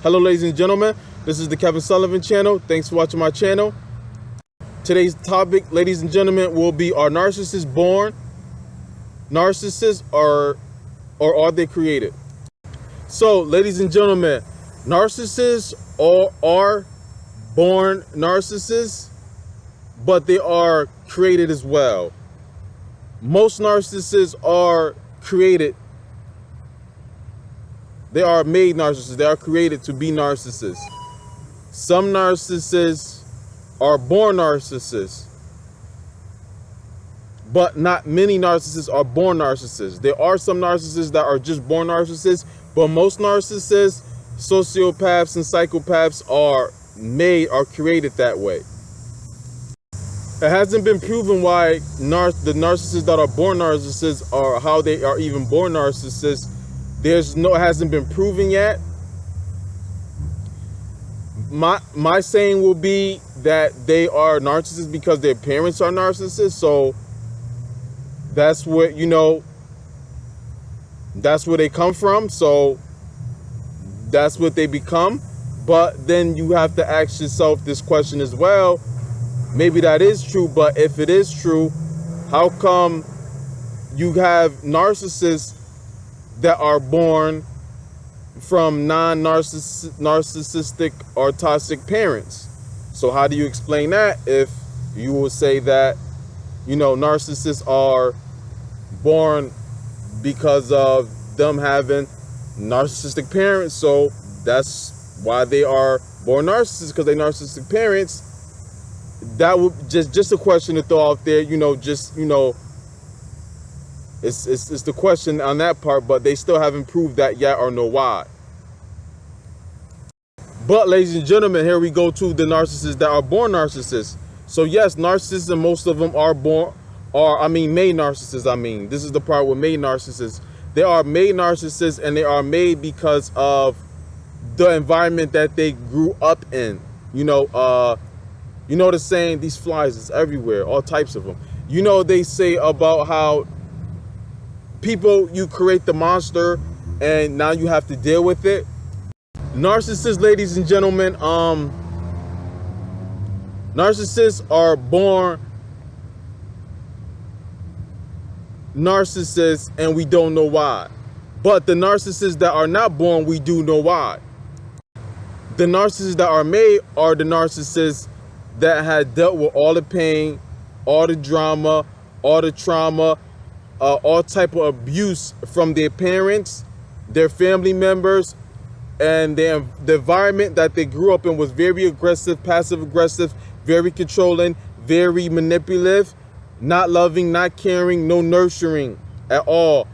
Hello, ladies and gentlemen. This is the Kevin Sullivan channel. Thanks for watching my channel. Today's topic, ladies and gentlemen, will be: are narcissists born narcissists or are they created? So, ladies and gentlemen, narcissists are born narcissists, but they are created as well. Most narcissists are created. They are made narcissists. They are created to be narcissists. Some narcissists are born narcissists, but not many narcissists are born narcissists. There are some narcissists that are just born narcissists, but most narcissists, sociopaths, and psychopaths are created that way. It hasn't been proven why the narcissists that are born narcissists are how they are even born narcissists. It hasn't been proven yet. My saying will be that they are narcissists because their parents are narcissists. So that's what, that's where they come from. So that's what they become. But then you have to ask yourself this question as well. Maybe that is true, but if it is true, how come you have narcissists that are born from non-narcissistic or toxic parents? So how do you explain that if you will say that, narcissists are born because of them having narcissistic parents? So that's why they are born narcissists, because they're narcissistic parents. That would just a question to throw out there, it's the question on that part, but they still haven't proved that yet or know why. But ladies and gentlemen, here we go to the narcissists that are born narcissists. So yes, narcissists, and most of them are made narcissists. This is the part with made narcissists. They are made narcissists, and they are made because of the environment that they grew up in. The saying, these flies is everywhere, all types of them. They say about how you create the monster and now you have to deal with it. Narcissists, ladies and gentlemen, narcissists are born narcissists and we don't know why. But the narcissists that are not born, we do know why. The narcissists that are made are the narcissists that had dealt with all the pain, all the drama, all the trauma, all type of abuse from their parents, their family members, and the environment that they grew up in was very aggressive, passive aggressive, very controlling, very manipulative, not loving, not caring, no nurturing at all,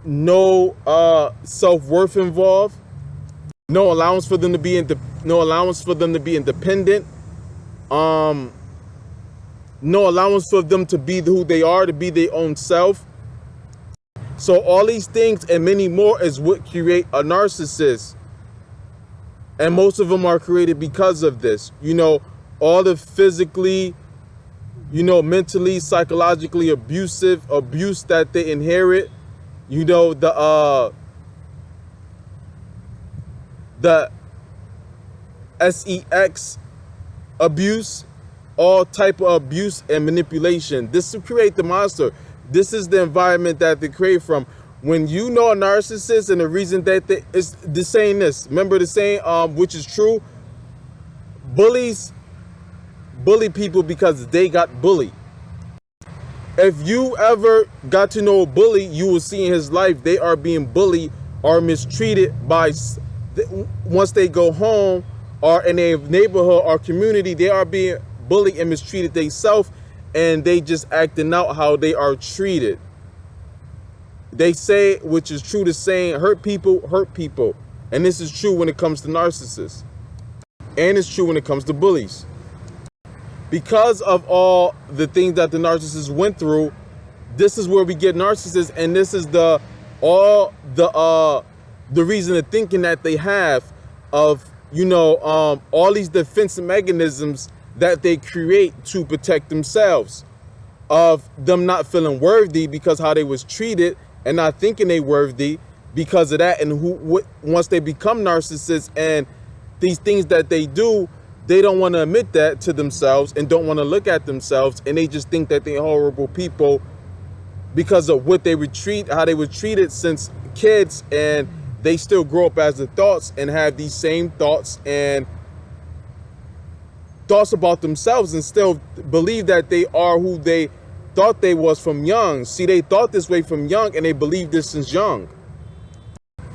no self-worth involved, no allowance for them to be independent. No allowance for them to be who they are, to be their own self. So all these things and many more is what create a narcissist. And most of them are created because of this. All the physically, mentally, psychologically abuse that they inherit. The sex abuse, all type of abuse and manipulation. This to create the monster. This is the environment that they create from. When you know a narcissist, and the reason that it's the saying this. Remember the saying, which is true. Bullies bully people because they got bullied. If you ever got to know a bully, you will see in his life they are being bullied or mistreated once they go home or in a neighborhood or community. They are being bullied and mistreated themselves, and they just acting out how they are treated. They say, which is true, the saying, hurt people, and this is true when it comes to narcissists, and it's true when it comes to bullies. Because of all the things that the narcissists went through, this is where we get narcissists, and this is the reason of thinking that they have of all these defense mechanisms that they create to protect themselves, of them not feeling worthy because how they was treated and not thinking they worthy, because of that. And once they become narcissists and these things that they do, they don't want to admit that to themselves and don't want to look at themselves, and they just think that they're horrible people because of what how they were treated since kids, and they still grow up as the thoughts and have these same thoughts and thoughts about themselves and still believe that they are who they thought they was from young. See, they thought this way from young and they believe this since young.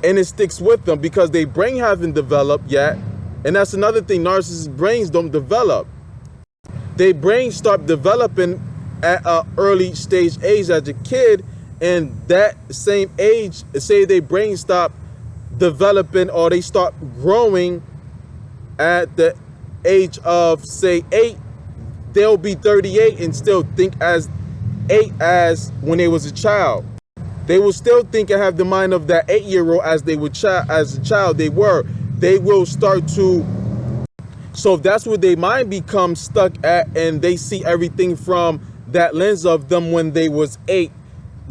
And it sticks with them because their brain haven't developed yet. And that's another thing, narcissist brains don't develop. Their brains start developing at an early stage age as a kid, and that same age, say their brains stop developing or they start growing at the age of say 8, they'll be 38 and still think as 8 as when they was a child. They will still think and have the mind of that 8-year-old as they were as a child they were. They will start to, so if that's where their mind becomes stuck at and they see everything from that lens of them when they was 8,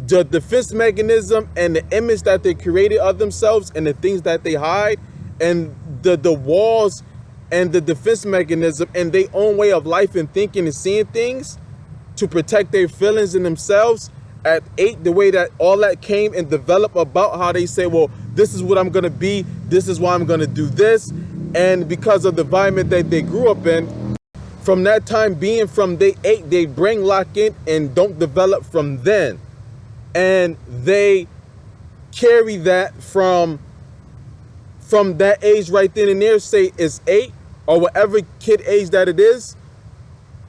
the defense mechanism and the image that they created of themselves and the things that they hide and the walls and the defense mechanism and their own way of life and thinking and seeing things to protect their feelings and themselves at 8, the way that all that came and developed about how they say, well, this is what I'm going to be, this is why I'm going to do this. And because of the environment that they grew up in, from that time being from day 8, they brain lock in and don't develop from then. And they carry that from that age right then and there, say it's 8 or whatever kid age that it is,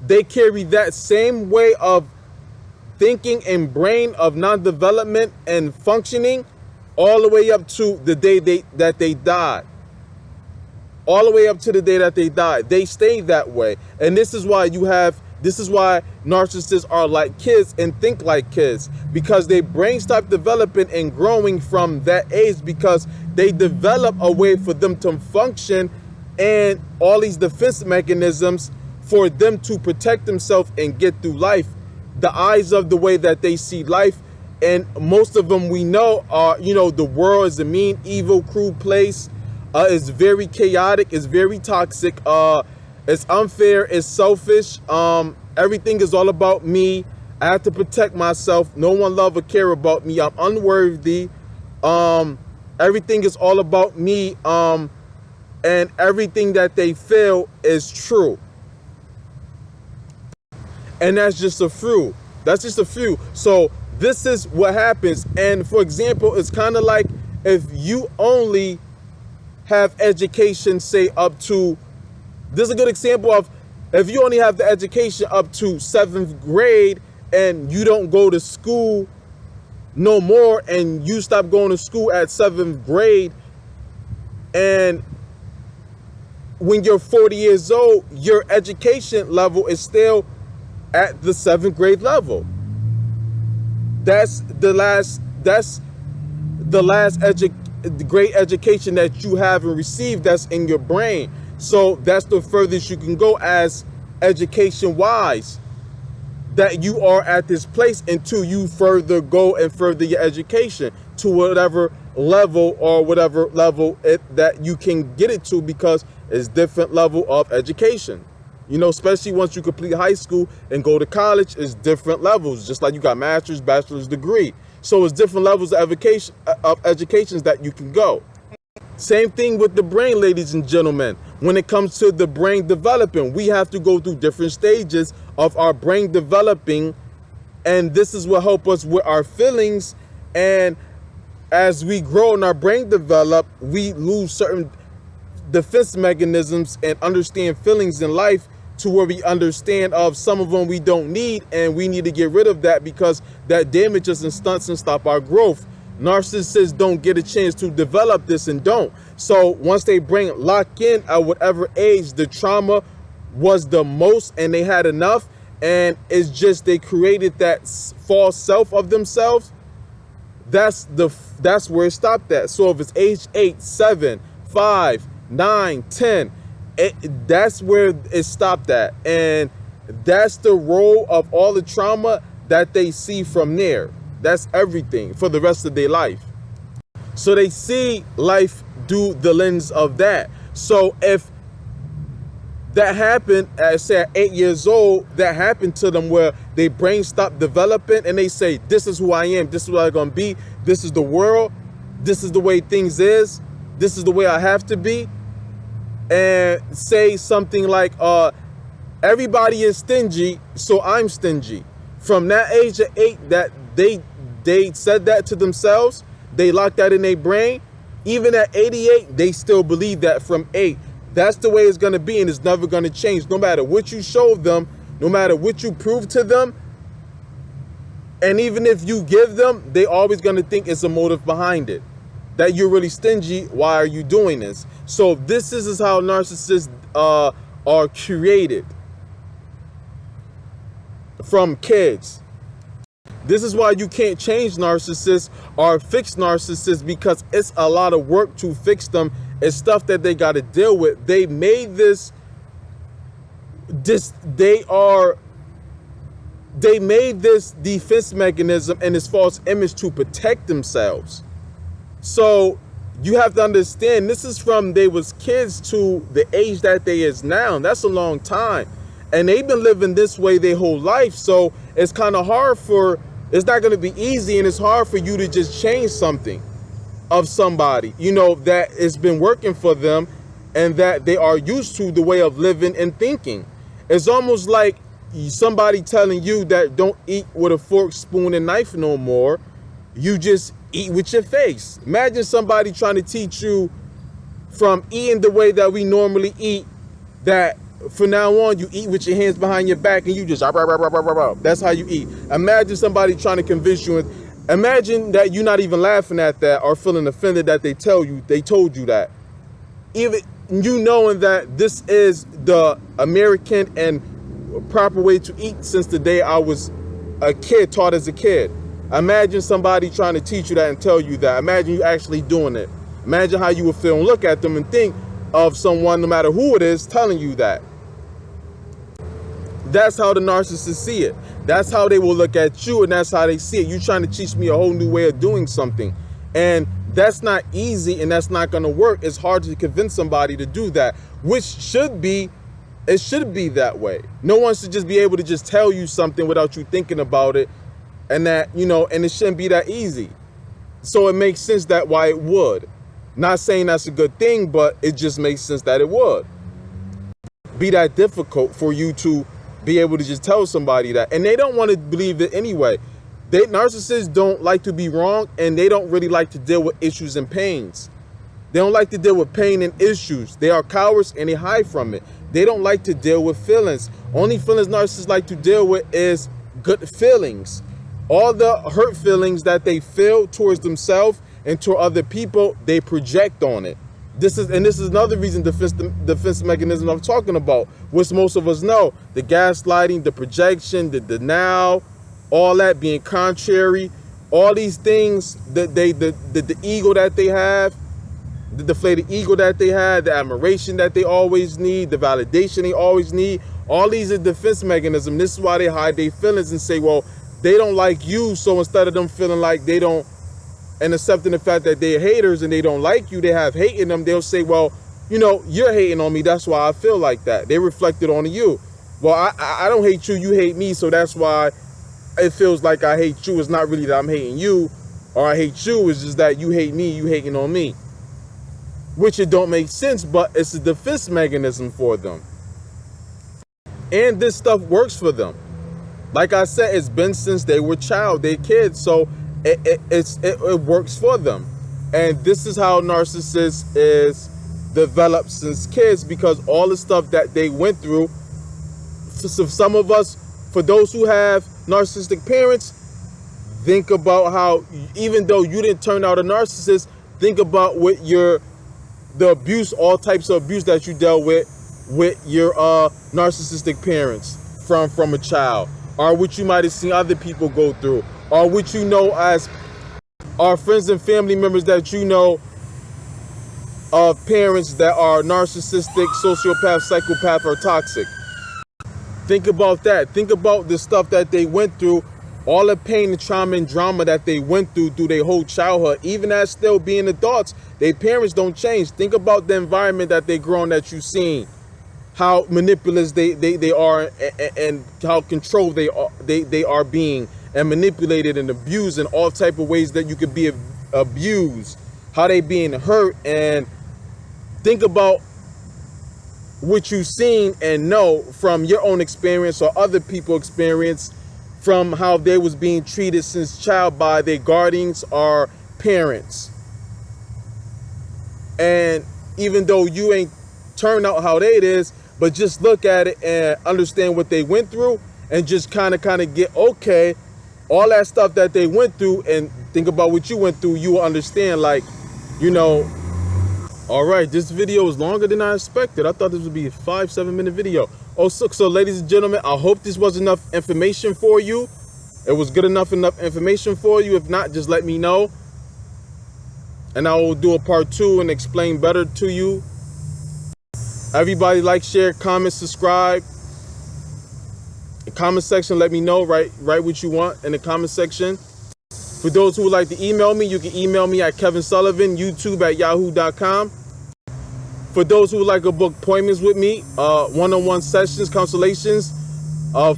they carry that same way of thinking and brain of non-development and functioning all the way up to the day that they died. All the way up to the day that they died. They stay that way. And this is why narcissists are like kids and think like kids, because their brains stop developing and growing from that age, because they develop a way for them to function and all these defense mechanisms for them to protect themselves and get through life. The eyes of the way that they see life. And most of them we know are, the world is a mean, evil, cruel place. It's very chaotic. It's very toxic. It's unfair. It's selfish. Everything is all about me. I have to protect myself. No one love or care about me. I'm unworthy. Everything is all about me. And everything that they feel is true. And that's just a few. That's just a few. So this is what happens. And for example, it's kind of like if you only have education, say up to, this is a good example of if you only have the education up to 7th grade and you don't go to school no more, and you stop going to school at 7th grade, and when you're 40 years old, your education level is still at the 7th grade level. That's the last great education that you have and received that's in your brain. So that's the furthest you can go as education wise, that you are at this place until you further go and further your education to whatever level or whatever level that you can get it to, because it's different level of education. Especially once you complete high school and go to college, it's different levels, just like you got master's, bachelor's degree. So it's different levels of educations that you can go. Same thing with the brain, ladies and gentlemen. When it comes to the brain developing, we have to go through different stages of our brain developing. And this is what helps us with our feelings. And as we grow and our brain develop, we lose certain defense mechanisms and understand feelings in life, to where we understand of some of them we don't need, and we need to get rid of that because that damages and stunts and stop our growth. Narcissists don't get a chance to develop this and don't. So once they brain lock in at whatever age the trauma was the most and they had enough, and it's just they created that false self of themselves, that's where it stopped at. So if it's age 8, 7, 5, 9, 10, that's where it stopped at. And that's the role of all the trauma that they see from there. That's everything for the rest of their life. So they see life through the lens of that. So if that happened at, say, at 8 years old, that happened to them where their brain stopped developing and they say, this is who I am, this is what I'm gonna be, this is the world, this is the way things is, this is the way I have to be, and say something like, everybody is stingy, so I'm stingy. From that age of 8, that they said that to themselves, they locked that in their brain. Even at 88, they still believe that from 8. That's the way it's going to be, and it's never going to change. No matter what you show them, no matter what you prove to them, and even if you give them, they always going to think it's a motive behind it. That you're really stingy, why are you doing this? So this is how narcissists are created from kids. This is why you can't change narcissists or fix narcissists, because it's a lot of work to fix them. It's stuff that they got to deal with. They made they made this defense mechanism and this false image to protect themselves. So you have to understand, this is from they was kids to the age that they is now. That's a long time. And they've been living this way their whole life. So it's kind of hard it's not going to be easy, and it's hard for you to just change something of somebody, that it's been working for them and that they are used to the way of living and thinking. It's almost like somebody telling you that don't eat with a fork, spoon, and knife no more. You just eat with your face. Imagine somebody trying to teach you from eating the way that we normally eat, that from now on you eat with your hands behind your back and you just that's how you eat. Imagine somebody trying to convince you, and imagine that you're not even laughing at that or feeling offended that they told you that. Even you knowing that this is the American and proper way to eat since the day I was a kid, taught as a kid. Imagine somebody trying to teach you that and tell you that. Imagine you actually doing it. Imagine how you would feel and look at them and think of someone, no matter who it is, telling you that. That's how the narcissists see it. That's how they will look at you, and that's how they see it. You're trying to teach me a whole new way of doing something. And that's not easy, and that's not going to work. It's hard to convince somebody to do that, which should be that way. No one should just be able to just tell you something without you thinking about it, and that, and it shouldn't be that easy. So it makes sense that why it would. Not saying that's a good thing, but it just makes sense that it would be that difficult for you to be able to just tell somebody that. And they don't want to believe it anyway. Narcissists don't like to be wrong, and they don't really like to deal with issues and pains. They don't like to deal with pain and issues. They are cowards and they hide from it. They don't like to deal with feelings. Only feelings narcissists like to deal with is good feelings. All the hurt feelings that they feel towards themselves and to other people, they project on it. This is another reason defense mechanism I'm talking about, which most of us know. The gaslighting, the projection, the denial, all that being contrary, all these things that the ego that they have, the deflated ego that they have, the admiration that they always need, the validation they always need, all these are defense mechanisms. This is why they hide their feelings and say, well, they don't like you, so instead of them feeling like they don't, and accepting the fact that they're haters and they don't like you, they have hate in them, they'll say, well, you're hating on me, that's why I feel like that. They reflect it on you. Well, I don't hate you, you hate me, so that's why it feels like I hate you. It's not really that I'm hating you or I hate you, it's just that you hate me, you hating on me. Which it don't make sense, but it's a defense mechanism for them. And this stuff works for them. Like I said, it's been since they were they're kids, so it works for them. And this is how narcissists is developed since kids, because all the stuff that they went through. For some of us, for those who have narcissistic parents, think about how, even though you didn't turn out a narcissist, think about what the abuse, all types of abuse that you dealt with your narcissistic parents from a child, or what you might have seen other people go through, or what you know as our friends and family members that you know of parents that are narcissistic, sociopath, psychopath, or toxic. Think about that. Think about the stuff that they went through all the pain and trauma and drama that they went through their whole childhood, even as still being adults, their parents don't change. Think about the environment that they grown, that you've seen, how manipulative they are, and how controlled they are being, and manipulated and abused in all type of ways that you could be abused, how they being hurt. And think about what you've seen and know from your own experience or other people's experience, from how they was being treated since child by their guardians or parents. And even though you ain't turned out how they it is, but just look at it and understand what they went through, and just kind of get, okay, all that stuff that they went through, and think about what you went through, you will understand, like, you know. All right, this video is longer than I expected. I thought this would be a 5-7 minute video. Oh, so ladies and gentlemen, I hope this was enough information for you. It was good enough information for you. If not, just let me know, and I will do a part 2 and explain better to you. Everybody like, share, comment, subscribe. In the comment section, let me know. Write what you want in the comment section. For those who would like to email me, you can email me at Kevin Sullivan, YouTube@yahoo.com. For those who would like to book appointments with me, one-on-one sessions, consultations,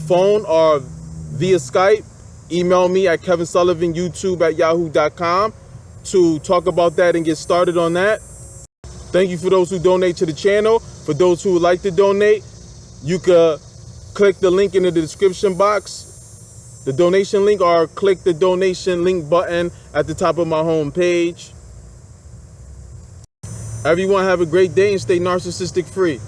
phone or via Skype, email me at Kevin Sullivan, YouTube@yahoo.com to talk about that and get started on that. Thank you for those who donate to the channel. For those who would like to donate, you could click the link in the description box, the donation link, or click the donation link button at the top of my home page. Everyone have a great day and stay narcissistic free.